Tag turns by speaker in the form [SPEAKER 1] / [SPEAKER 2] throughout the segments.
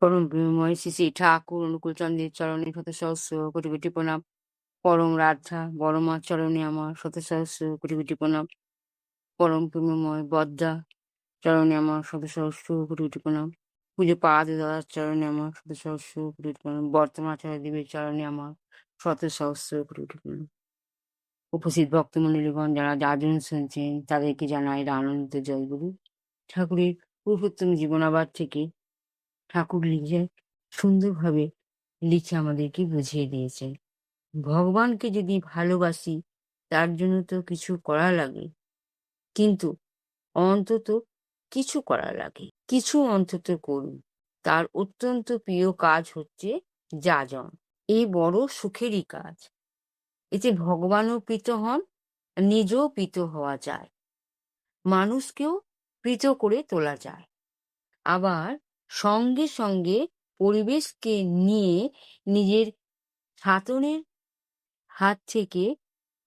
[SPEAKER 1] পরম প্রেমময় শ্রী শ্রী ঠাকুর অনুকূলচন্দ্রের চরণে শত সহস্র কোটি কোটি প্রণাম। পরম রাধা বড় মার চরণে আমার শত সহস্র কোটি কোটি প্রণাম। পরম প্রেমময় বদ্দা চরণে আমার শত সহস্র কোটি কোটি প্রণাম। পুজো পাদ দাদার চরণে আমার শত সহস্র কোটি কোটি প্রণাম। বর্তমান আচার্য দেবের চরণে আমার শত সহস্র কোটি কোটি প্রণাম। উপস্থিত ভক্তমণ্ডলীগণ যারা যাজন শুনছেন তাদেরকে জানাই আনন্দিত জয়গুরু। ঠাকুরের পুরুষোত্তম জীবনাবাদ থেকে ঠাকুর লিখে সুন্দরভাবে লিখে আমাদেরকে বুঝিয়ে দিয়েছে, ভগবানকে যদি ভালোবাসি তার জন্য তো কিছু করা লাগে, কিন্তু অন্তত কিছু করা লাগে, কিছু অন্তত করুন। তার অত্যন্ত প্রিয় কাজ হচ্ছে যাজন। এই বড় সুখেরই কাজ। এতে ভগবানও প্রীত হন, নিজেও প্রীত হওয়া যায়, মানুষকেও প্রীত করে তোলা যায়। আবার সঙ্গে সঙ্গে পরিবেশকে নিয়ে নিজের সাধনের হাত থেকে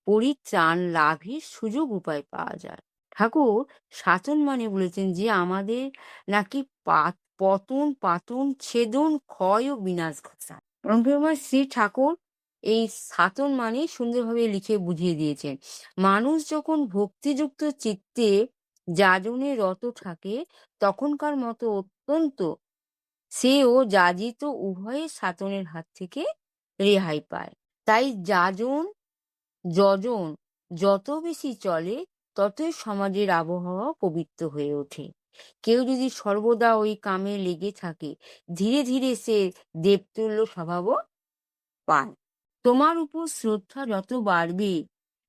[SPEAKER 1] পরিত্রাণ লাভের সুযোগ উপায় পাওয়া যায়। ঠাকুর সাধন মানে বলেছেন যে আমাদের নাকি পতন পাতন ছেদন ক্ষয় ও বিনাশ ঘটায়। পরমপ্রেমময় শ্রী ঠাকুর এই সাধন মানে সুন্দরভাবে লিখে বুঝিয়ে দিয়েছেন। মানুষ যখন ভক্তিযুক্ত চিত্তে যাজনে রত থাকে তখনকার মতো অত্যন্ত সে ও যাজিত উভয়ের সাধনের হাত থেকে রেহাই পায়। তাই যাজন যজন যত বেশি চলে ততই সমাজের আবহাওয়া পবিত্র হয়ে ওঠে। কেউ যদি সর্বদা ওই কামে লেগে থাকে ধীরে ধীরে সে দেবতুল্য স্বভাবও পায়। তোমার উপর শ্রদ্ধা যত বাড়বে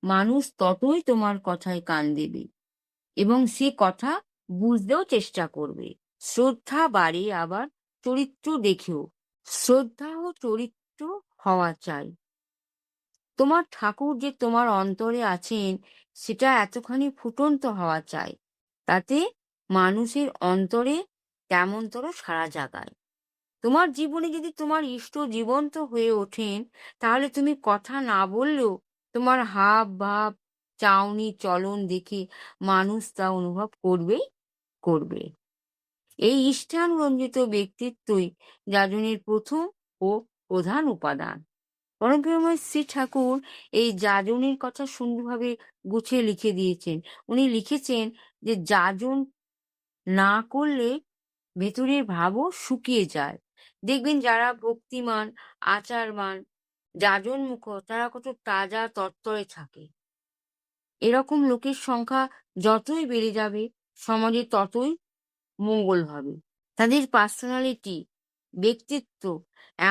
[SPEAKER 1] মানুষ ততই তোমার কথায় কান দেবে এবং সে কথা বুঝতেও চেষ্টা করবে। শ্রদ্ধা বাড়ে আবার চরিত্র দেখেও। শ্রদ্ধা ও চরিত্র হওয়া চাই। তোমার ঠাকুর যে তোমার অন্তরে আছেন সেটা এতখানি ফুটন্ত হওয়া চাই, তাতে মানুষের অন্তরে কেমনতর সাড়া জাগায়। তোমার জীবনে যদি তোমার ইষ্ট জীবন্ত হয়ে ওঠেন তাহলে তুমি কথা না বললেও তোমার হাব ভাব চাউনি চলন দেখে মানুষ তা অনুভব করবেই করবে। এই ইষ্টানুরঞ্জিত ব্যক্তিত্বই যাজনের প্রথম ও প্রধান উপাদান। পরমপ্রেমময় শ্রী ঠাকুর এই যাজনের কথা সুন্দরভাবে গুছিয়ে লিখে দিয়েছেন। উনি লিখেছেন যে যাজন না করলে ভেতরের ভাবও শুকিয়ে যায়। দেখবেন যারা ভক্তিমান আচারমান যাজন মুখ তারা কত তাজা তত্তরে থাকে। এরকম লোকের সংখ্যা যতই বেড়ে যাবে সমাজে ততই মঙ্গল হবে। তাদের পার্সোনালিটি ব্যক্তিত্ব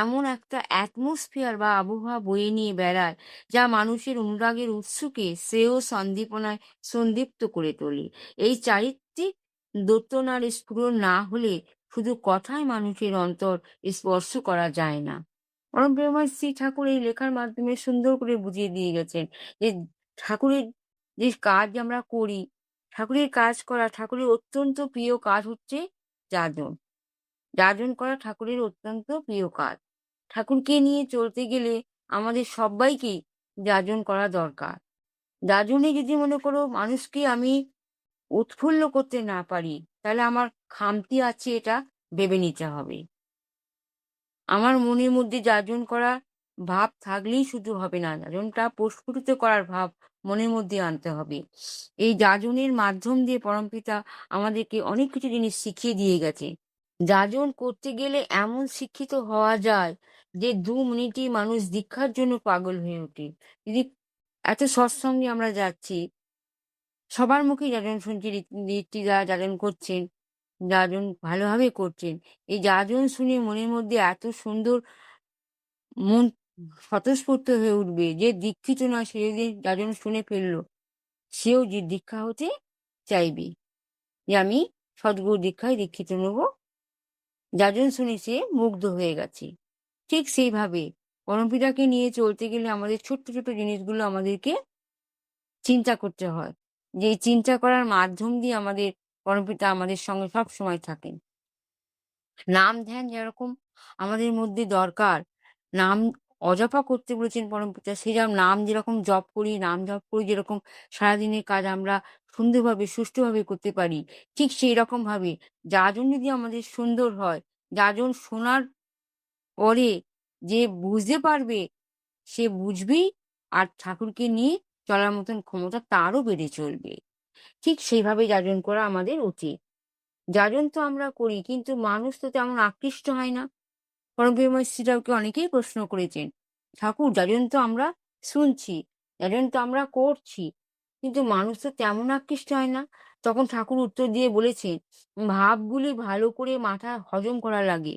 [SPEAKER 1] এমন একটা অ্যাটমসফিয়ার বা আবহাওয়া বয়ে নিয়ে বেড়ায় যা মানুষের অনুরাগের উৎসুকে শ্রেয় সন্দীপনায় সন্দীপ্ত করে তোলে। এই চারিত্রিক দোতনার স্ফুরণ না হলে শুধু কথায় মানুষের অন্তর স্পর্শ করা যায় না। পরম প্রেমময় শ্রী ঠাকুর এই লেখার মাধ্যমে সুন্দর করে বুঝিয়ে দিয়ে গেছেন যে ঠাকুরের যে কাজ আমরা করি, ঠাকুরের কাজ করা ঠাকুরের অত্যন্ত প্রিয় কাজ হচ্ছে যাজন। যাজন করা ঠাকুরের অত্যন্ত প্রিয় কাজ। ঠাকুরকে নিয়ে চলতে গেলে আমাদের সবাইকেই যাজন করা দরকার। যাজনে যদি মনে করো মানুষকে আমি উৎফুল্ল করতে না পারি তাহলে আমার খামতি আছে, এটা ভেবে নিতে হবে। আমার মনের মধ্যে যাজন করার ভাব থাকলেই শুধু হবে না, যাজনটা প্রস্ফুটিত করার ভাব মনের মধ্যে আনতে হবে। এই যাজনের মাধ্যম দিয়ে পরমপিতা আমাদেরকে অনেক কিছু জিনিস শিখিয়ে দিয়ে গেছে। যাজন করতে গেলে এমন শিক্ষিত হওয়া যায় যে 2 মিনিটেই মানুষ দীক্ষার জন্য পাগল হয়ে ওঠে। যদি এত সৎসঙ্গে আমরা যাচ্ছি, সবার মুখেই যাজন শুনছি, ঋত্বিকদা যাজন করছেন, যাজন ভালোভাবে করছেন। এই যাজন শুনে মনের মধ্যে এত সুন্দর মন স্বতঃস্ফূর্ত হয়ে উঠবে যে দীক্ষিত নয় সে যদি যাজন শুনে ফেললো সেও যে দীক্ষা হতে চাইবে, যে আমি সদ্গুরু দীক্ষায় দীক্ষিত নেব। যাজন শুনে সে মুগ্ধ হয়ে গেছে। ঠিক সেইভাবে পরমপিতাকে নিয়ে চলতে গেলে আমাদের ছোট্ট ছোট্ট জিনিসগুলো আমাদেরকে চিন্তা করতে হয়, যে এই চিন্তা করার মাধ্যম দিয়ে আমাদের পরমপিতা আমাদের সঙ্গে সব সময় থাকেন। নাম ধ্যান যেরকম আমাদের মধ্যে দরকার, নাম অজপা করতে বলেছেন পরমপিতা, সেই যেরকম নাম যেরকম জপ করি, নাম জপ করি যেরকম সারাদিনের কাজ আমরা সুন্দরভাবে সুষ্ঠুভাবে করতে পারি, ঠিক সেই রকমভাবে যাজন যদি আমাদের সুন্দর হয়, যাজন শোনার পরে যে বুঝতে পারবে সে বুঝবেই, আর ঠাকুরকে নিয়ে চলার মতন ক্ষমতা তারও বেড়ে চলবে। ঠিক সেইভাবে যাজন করা আমাদের উচিত। যাজন তো আমরা করি, কিন্তু মানুষ তো তেমন আকৃষ্ট হয় না। পরমপিতামহ শ্রী ঠাকুরকে অনেকেই প্রশ্ন করেছেন, ঠাকুর যাজন তো আমরা শুনছি, যাজন তো আমরা করছি, কিন্তু মানুষ তো তেমন আকৃষ্ট হয় না। তখন ঠাকুর উত্তর দিয়ে বলেছেন, ভাবগুলি ভালো করে মাথায় হজম করা লাগে।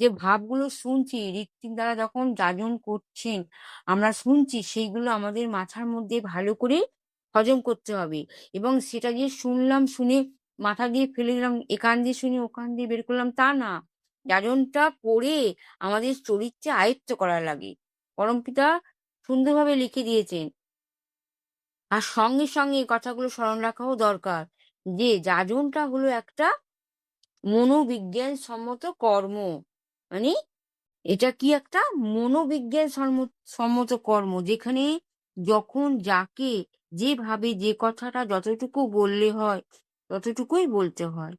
[SPEAKER 1] যে ভাবগুলো শুনছি ঋত্বিক দ্বারা যখন যাজন করছেন, আমরা শুনছি, সেইগুলো আমাদের মাথার মধ্যে ভালো করে হজম করতে হবে। এবং সেটা যে শুনলাম, শুনে মাথা দিয়ে ফেলে দিলাম, একান দিয়ে শুনে ওখান দিয়ে বের করলাম, তা না। যাজনটা করে আমাদের চরিত্রে আয়ত্ত করা লাগে। পরমপিতা সুন্দরভাবে লিখে দিয়েছেন। আর সঙ্গে, সঙ্গে এই কথাগুলো স্মরণ রাখাও দরকার যে যাজনটা হলো একটা মনোবিজ্ঞান সম্মত কর্ম। মানে এটা কি একটা মনোবিজ্ঞান সম্মত কর্ম, যেখানে যখন যাকে যেভাবে যে কথাটা যতটুকু বললে হয় ততটুকুই বলতে হয়।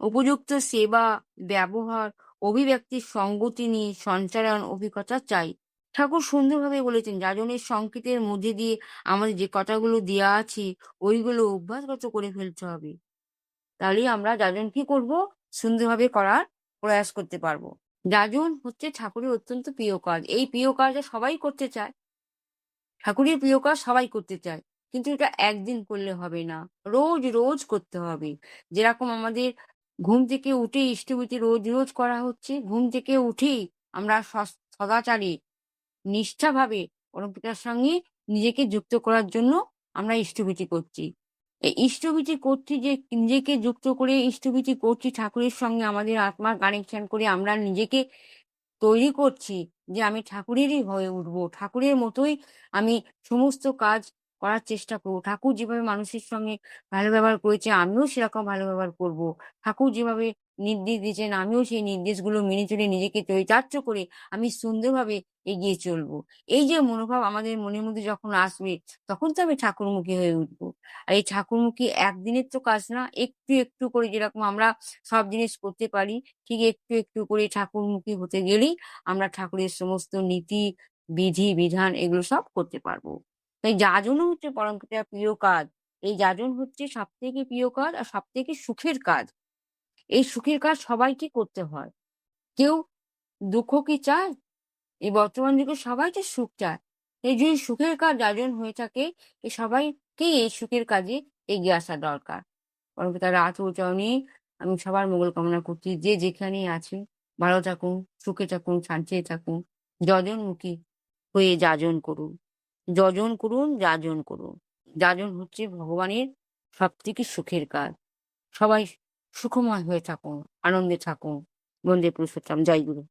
[SPEAKER 1] উপযুক্ত সেবা, ব্যবহার, অভিব্যক্তির সঙ্গতি নিয়ে সঞ্চারণ অভিজ্ঞতা চাই। ঠাকুর সুন্দরভাবে বলেছেন, যাজনের সংকেতের মধ্যে দিয়ে আমাদের যে কথাগুলো দেওয়া আছে ওইগুলো অভ্যাসগত করে ফেলতে হবে। তাহলেই আমরা যাজন কি করব, সুন্দরভাবে করার প্রয়াস করতে পারবো। যাজন হচ্ছে ঠাকুরের অত্যন্ত প্রিয় কাজ। এই প্রিয় কাজটা সবাই করতে চায়। ঠাকুরের প্রিয় কাজ সবাই করতে চায়। কিন্তু এটা একদিন করলে হবে না। রোজ, রোজ করতে হবে। যেরকম আমাদের ঘুম থেকে উঠে ইষ্টভৃতি রোজ, রোজ করা হচ্ছে। ঘুম থেকে উঠেই আমরা সদাচারে নিষ্ঠাভাবে পরমপিতার সঙ্গে নিজেকে যুক্ত করার জন্য আমরা ইষ্টভৃতি করছি। এই ইষ্টভৃতি করছি, যে নিজেকে যুক্ত করে ইষ্টভৃতি করছি ঠাকুরের সঙ্গে, আমাদের আত্মার কানেকশন করে আমরা নিজেকে তৈরি করছি যে আমি ঠাকুরেরই হয়ে উঠবো। ঠাকুরের মতোই আমি সমস্ত কাজ করার চেষ্টা করব। ঠাকুর যেভাবে মানুষের সঙ্গে ভালো ব্যবহার করেছে আমিও সেরকম ভালো ব্যবহার করব। ঠাকুর যেভাবে নির্দেশ দিয়েছেন আমিও সেই নির্দেশগুলো মেনে চলে নিজেকে চরিতার্থ করে আমি সুন্দরভাবে এগিয়ে চলবো। এই যে মনোভাব আমাদের মনের মধ্যে যখন আসবে, তখন তো আমি ঠাকুরমুখী হয়ে উঠবো। আর এই ঠাকুরমুখী একদিনের তো কাজ না। একটু, একটু করে যেরকম আমরা সব জিনিস করতে পারি, ঠিক একটু, একটু করে ঠাকুরমুখী হতে গেলেই আমরা ঠাকুরের সমস্ত নীতি, বিধি, বিধান এগুলো সব করতে পারবো। তাই যাজনও হচ্ছে পরমপিতার প্রিয় কাজ। এই যাজন হচ্ছে সবথেকে প্রিয় কাজ আর সবথেকে সুখের কাজ। এই সুখের কাজ সবাইকে করতে হয়। কেউ দুঃখ কি চায়? এই বর্তমান যুগে সবাই তো সুখ চায়। এই যদি সুখের কাজ যাজন হয়ে থাকে, এ সবাইকেই এই সুখের কাজে এগিয়ে আসা দরকার। পরমপিতার রাত ও চরণে আমি সবার মঙ্গল কামনা করছি। যে যেখানেই আছে ভালো থাকুন, সুখে থাকুন, শান্তিতে থাকুন। যজনমুখী হয়ে যাজন করুন। যজন করুন, যাজন করুন। যাজন হচ্ছে ভগবানের সবথেকে সুখের কাজ। সবাই সুখময় হয়ে থাকুন, আনন্দে থাকুন। বন্দে পুরুষোত্তম। জয় গুরু।